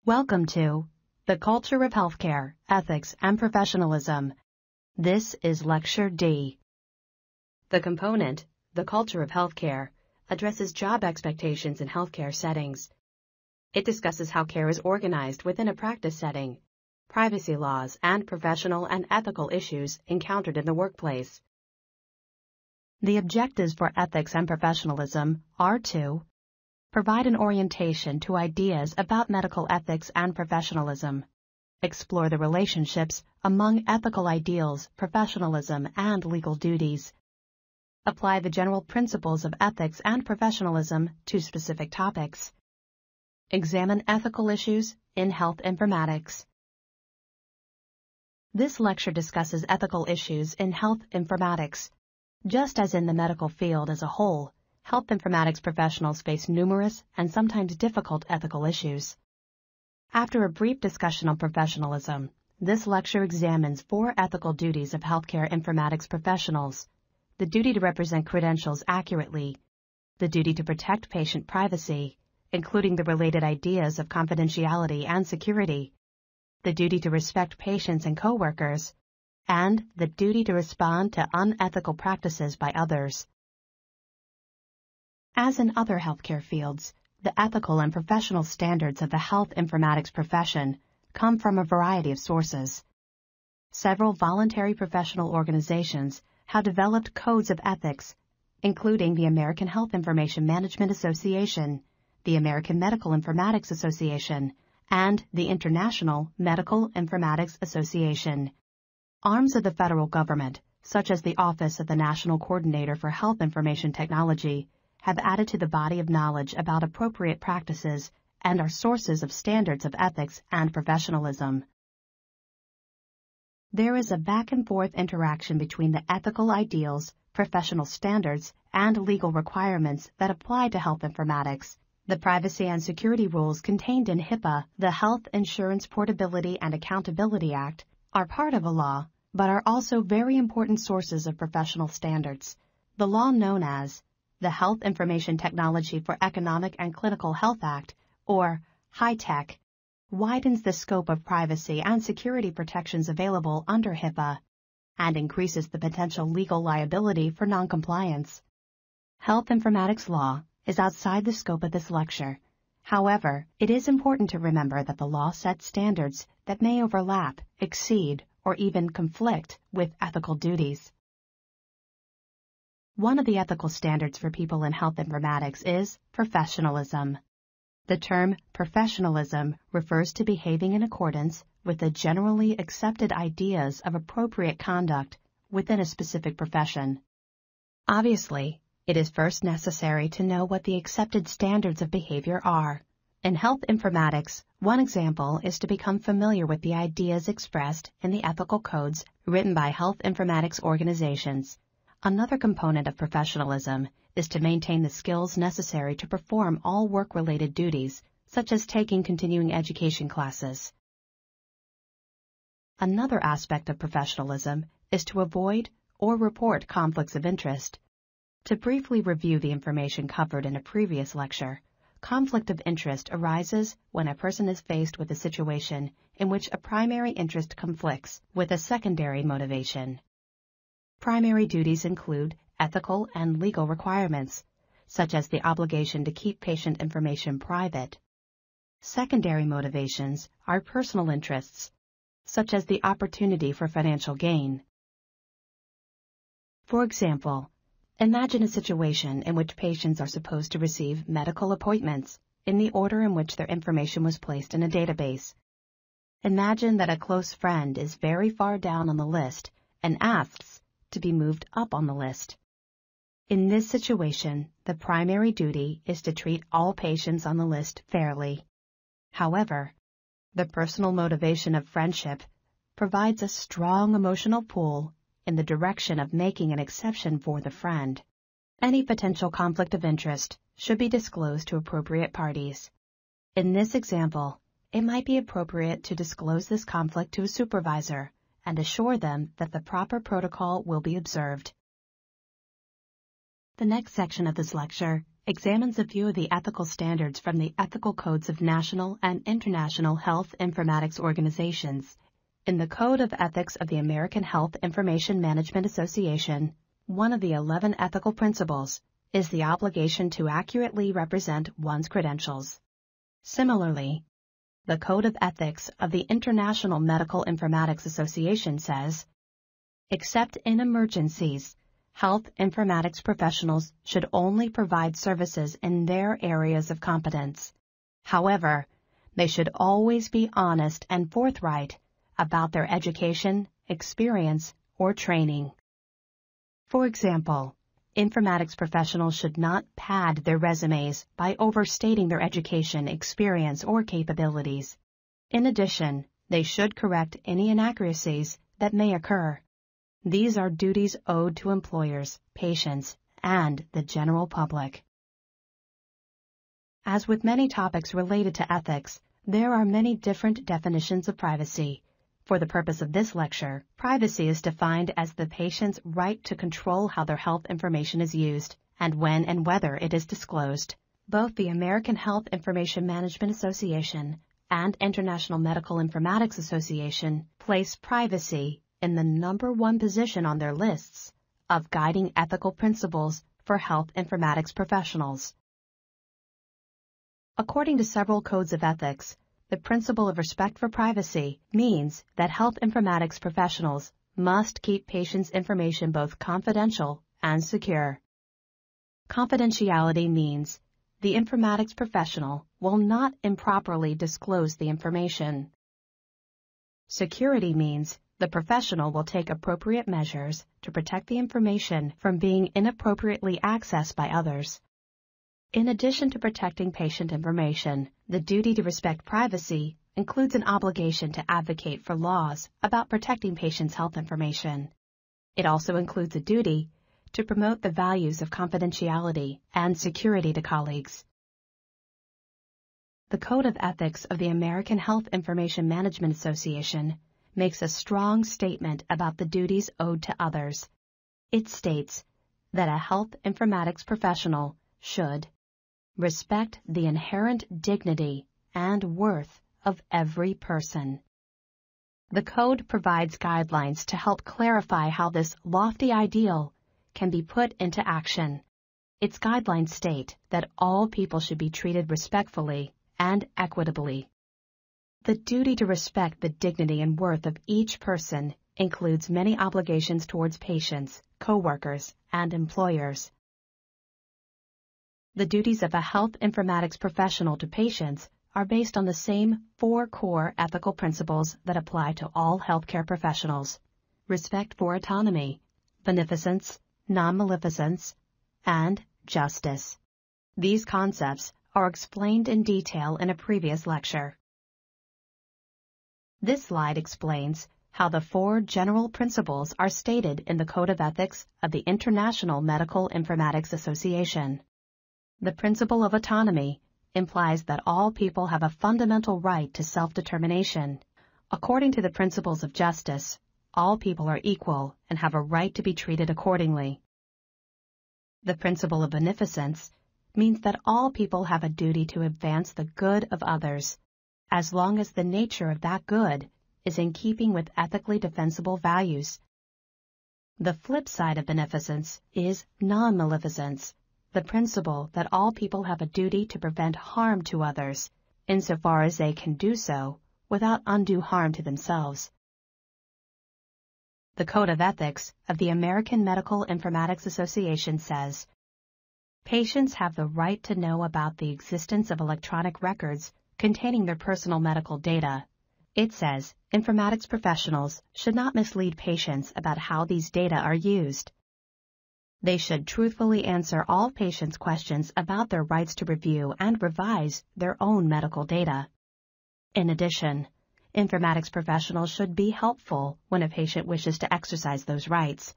Welcome to The Culture of Healthcare, Ethics, and Professionalism. This is Lecture D. The component, The Culture of Healthcare, addresses job expectations in healthcare settings. It discusses how care is organized within a practice setting, privacy laws, and professional and ethical issues encountered in the workplace. The objectives for ethics and professionalism are to provide an orientation to ideas about medical ethics and professionalism, explore the relationships among ethical ideals, professionalism, and legal duties, apply the general principles of ethics and professionalism to specific topics, examine ethical issues in health informatics. This lecture discusses ethical issues in health informatics. Just as in the medical field as a whole, health informatics professionals face numerous and sometimes difficult ethical issues. After a brief discussion on professionalism, this lecture examines 4 ethical duties of healthcare informatics professionals: the duty to represent credentials accurately, the duty to protect patient privacy, including the related ideas of confidentiality and security, the duty to respect patients and coworkers, and the duty to respond to unethical practices by others. As in other healthcare fields, the ethical and professional standards of the health informatics profession come from a variety of sources. Several voluntary professional organizations have developed codes of ethics, including the American Health Information Management Association, the American Medical Informatics Association, and the International Medical Informatics Association. Arms of the federal government, such as the Office of the National Coordinator for Health Information Technology, have added to the body of knowledge about appropriate practices and are sources of standards of ethics and professionalism. There is a back-and-forth interaction between the ethical ideals, professional standards, and legal requirements that apply to health informatics. The privacy and security rules contained in HIPPA, the Health Insurance Portability and Accountability Act, are part of a law, but are also very important sources of professional standards. The law known as the Health Information Technology for Economic and Clinical Health Act, or HITECH, widens the scope of privacy and security protections available under HIPAA and increases the potential legal liability for noncompliance. Health informatics law is outside the scope of this lecture. However, it is important to remember that the law sets standards that may overlap, exceed, or even conflict with ethical duties. One of the ethical standards for people in health informatics is professionalism. The term professionalism refers to behaving in accordance with the generally accepted ideas of appropriate conduct within a specific profession. Obviously, it is first necessary to know what the accepted standards of behavior are. In health informatics, one example is to become familiar with the ideas expressed in the ethical codes written by health informatics organizations. Another component of professionalism is to maintain the skills necessary to perform all work-related duties, such as taking continuing education classes. Another aspect of professionalism is to avoid or report conflicts of interest. To briefly review the information covered in a previous lecture, conflict of interest arises when a person is faced with a situation in which a primary interest conflicts with a secondary motivation. Primary duties include ethical and legal requirements, such as the obligation to keep patient information private. Secondary motivations are personal interests, such as the opportunity for financial gain. For example, imagine a situation in which patients are supposed to receive medical appointments in the order in which their information was placed in a database. Imagine that a close friend is very far down on the list and asks to be moved up on the list. In this situation, the primary duty is to treat all patients on the list fairly. However, the personal motivation of friendship provides a strong emotional pull in the direction of making an exception for the friend. Any potential conflict of interest should be disclosed to appropriate parties. In this example, it might be appropriate to disclose this conflict to a supervisor and assure them that the proper protocol will be observed. The next section of this lecture examines a few of the ethical standards from the ethical codes of national and international health informatics organizations. In the Code of Ethics of the American Health Information Management Association, one of the 11 ethical principles is the obligation to accurately represent one's credentials. Similarly, the Code of Ethics of the International Medical Informatics Association says, except in emergencies, health informatics professionals should only provide services in their areas of competence. However, they should always be honest and forthright about their education, experience, or training. For example, informatics professionals should not pad their resumes by overstating their education, experience, or capabilities. In addition, they should correct any inaccuracies that may occur. These are duties owed to employers, patients, and the general public. As with many topics related to ethics, there are many different definitions of privacy. For the purpose of this lecture, privacy is defined as the patient's right to control how their health information is used and when and whether it is disclosed. Both the American Health Information Management Association and International Medical Informatics Association place privacy in the #1 position on their lists of guiding ethical principles for health informatics professionals. According to several codes of ethics, the principle of respect for privacy means that health informatics professionals must keep patients' information both confidential and secure. Confidentiality means the informatics professional will not improperly disclose the information. Security means the professional will take appropriate measures to protect the information from being inappropriately accessed by others. In addition to protecting patient information, the duty to respect privacy includes an obligation to advocate for laws about protecting patients' health information. It also includes a duty to promote the values of confidentiality and security to colleagues. The Code of Ethics of the American Health Information Management Association makes a strong statement about the duties owed to others. It states that a health informatics professional should respect the inherent dignity and worth of every person. The Code provides guidelines to help clarify how this lofty ideal can be put into action. Its guidelines state that all people should be treated respectfully and equitably. The duty to respect the dignity and worth of each person includes many obligations towards patients, co-workers, and employers. The duties of a health informatics professional to patients are based on the same 4 core ethical principles that apply to all healthcare professionals: respect for autonomy, beneficence, non-maleficence, and justice. These concepts are explained in detail in a previous lecture. This slide explains how the 4 general principles are stated in the Code of Ethics of the International Medical Informatics Association. The principle of autonomy implies that all people have a fundamental right to self-determination. According to the principles of justice, all people are equal and have a right to be treated accordingly. The principle of beneficence means that all people have a duty to advance the good of others, as long as the nature of that good is in keeping with ethically defensible values. The flip side of beneficence is non-maleficence, the principle that all people have a duty to prevent harm to others, insofar as they can do so without undue harm to themselves. The Code of Ethics of the American Medical Informatics Association says, patients have the right to know about the existence of electronic records containing their personal medical data. It says informatics professionals should not mislead patients about how these data are used. They should truthfully answer all patients' questions about their rights to review and revise their own medical data. In addition, informatics professionals should be helpful when a patient wishes to exercise those rights.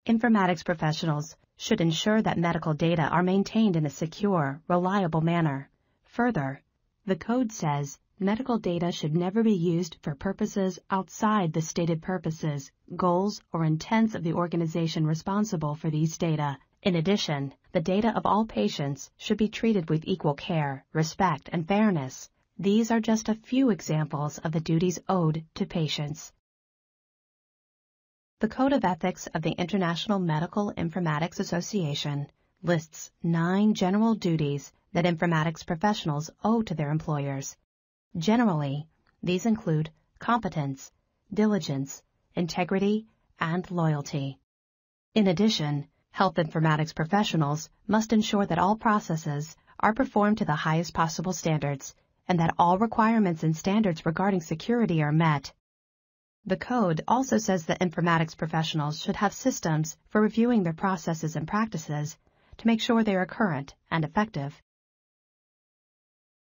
Informatics professionals should ensure that medical data are maintained in a secure, reliable manner. Further, the Code says medical data should never be used for purposes outside the stated purposes, goals, or intents of the organization responsible for these data, In addition, the data of all patients should be treated with equal care, respect, and fairness. These are just a few examples of the duties owed to patients. The Code of Ethics of the International Medical Informatics Association lists 9 general duties that informatics professionals owe to their employers. Generally, these include competence, diligence, integrity, and loyalty. In addition, health informatics professionals must ensure that all processes are performed to the highest possible standards and that all requirements and standards regarding security are met. The Code also says that informatics professionals should have systems for reviewing their processes and practices to make sure they are current and effective.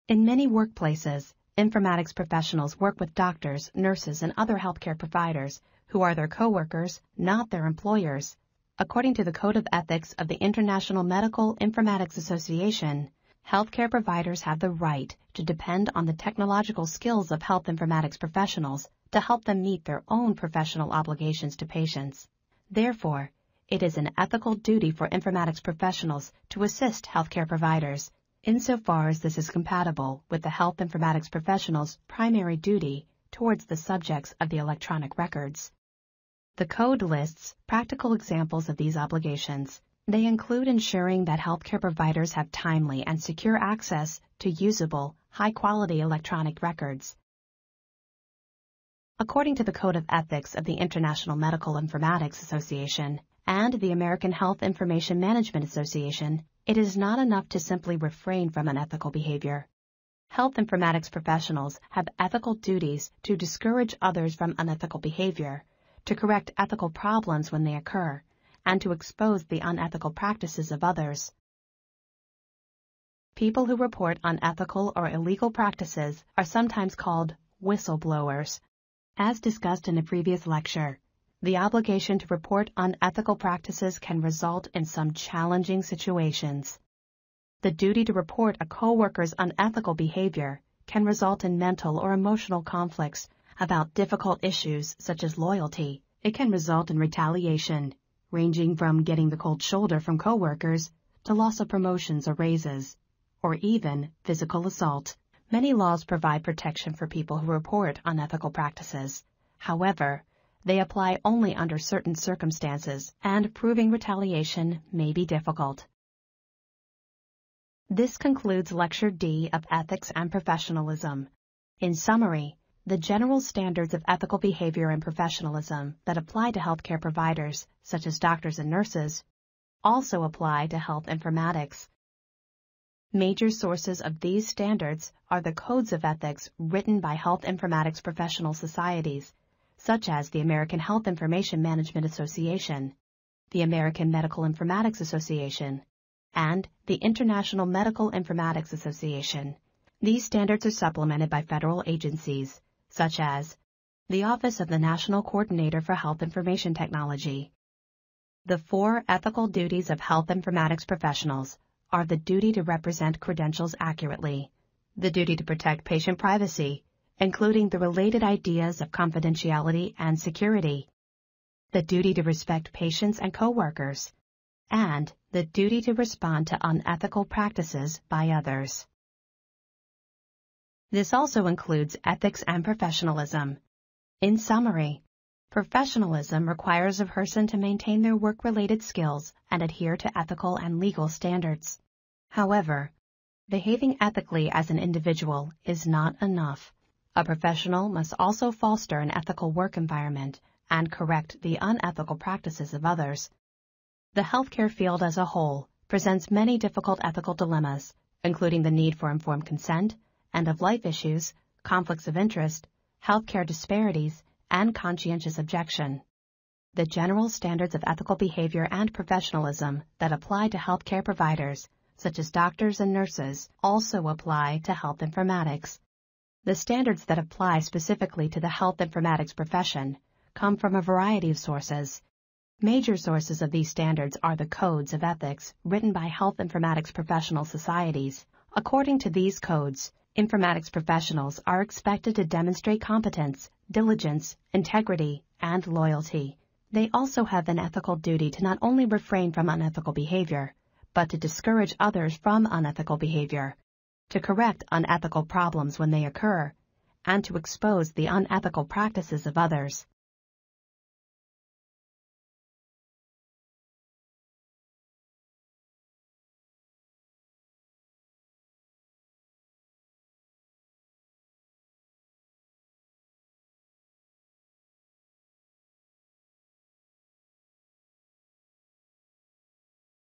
In many workplaces, informatics professionals work with doctors, nurses, and other healthcare providers who are their coworkers, not their employers. According to the Code of Ethics of the International Medical Informatics Association, healthcare providers have the right to depend on the technological skills of health informatics professionals to help them meet their own professional obligations to patients. Therefore, it is an ethical duty for informatics professionals to assist healthcare providers, insofar as this is compatible with the health informatics professional's primary duty towards the subjects of the electronic records. The Code lists practical examples of these obligations. They include ensuring that healthcare providers have timely and secure access to usable, high-quality electronic records. According to the Code of Ethics of the International Medical Informatics Association and the American Health Information Management Association, it is not enough to simply refrain from unethical behavior. Health informatics professionals have ethical duties to discourage others from unethical behavior, to correct ethical problems when they occur, and to expose the unethical practices of others. People who report unethical or illegal practices are sometimes called whistleblowers. As discussed in a previous lecture, the obligation to report unethical practices can result in some challenging situations. The duty to report a coworker's unethical behavior can result in mental or emotional conflicts about difficult issues such as loyalty. It can result in retaliation, ranging from getting the cold shoulder from coworkers to loss of promotions or raises, or even physical assault. Many laws provide protection for people who report unethical practices. However, they apply only under certain circumstances, and proving retaliation may be difficult. This concludes Lecture D of Ethics and Professionalism. In summary, the general standards of ethical behavior and professionalism that apply to healthcare providers, such as doctors and nurses, also apply to health informatics. Major sources of these standards are the codes of ethics written by health informatics professional societies, such as the American Health Information Management Association, the American Medical Informatics Association, and the International Medical Informatics Association. These standards are supplemented by federal agencies, such as the Office of the National Coordinator for Health Information Technology. The 4 ethical duties of health informatics professionals are the duty to represent credentials accurately, the duty to protect patient privacy, including the related ideas of confidentiality and security, the duty to respect patients and coworkers, and the duty to respond to unethical practices by others. This also includes ethics and professionalism. In summary, professionalism requires a person to maintain their work-related skills and adhere to ethical and legal standards. However, behaving ethically as an individual is not enough. A professional must also foster an ethical work environment and correct the unethical practices of others. The healthcare field as a whole presents many difficult ethical dilemmas, including the need for informed consent, end-of-life issues, conflicts of interest, healthcare disparities, and conscientious objection. The general standards of ethical behavior and professionalism that apply to healthcare providers, such as doctors and nurses, also apply to health informatics. The standards that apply specifically to the health informatics profession come from a variety of sources. Major sources of these standards are the codes of ethics written by health informatics professional societies. According to these codes, informatics professionals are expected to demonstrate competence, diligence, integrity, and loyalty. They also have an ethical duty to not only refrain from unethical behavior, but to discourage others from unethical behavior, to correct unethical problems when they occur, and to expose the unethical practices of others.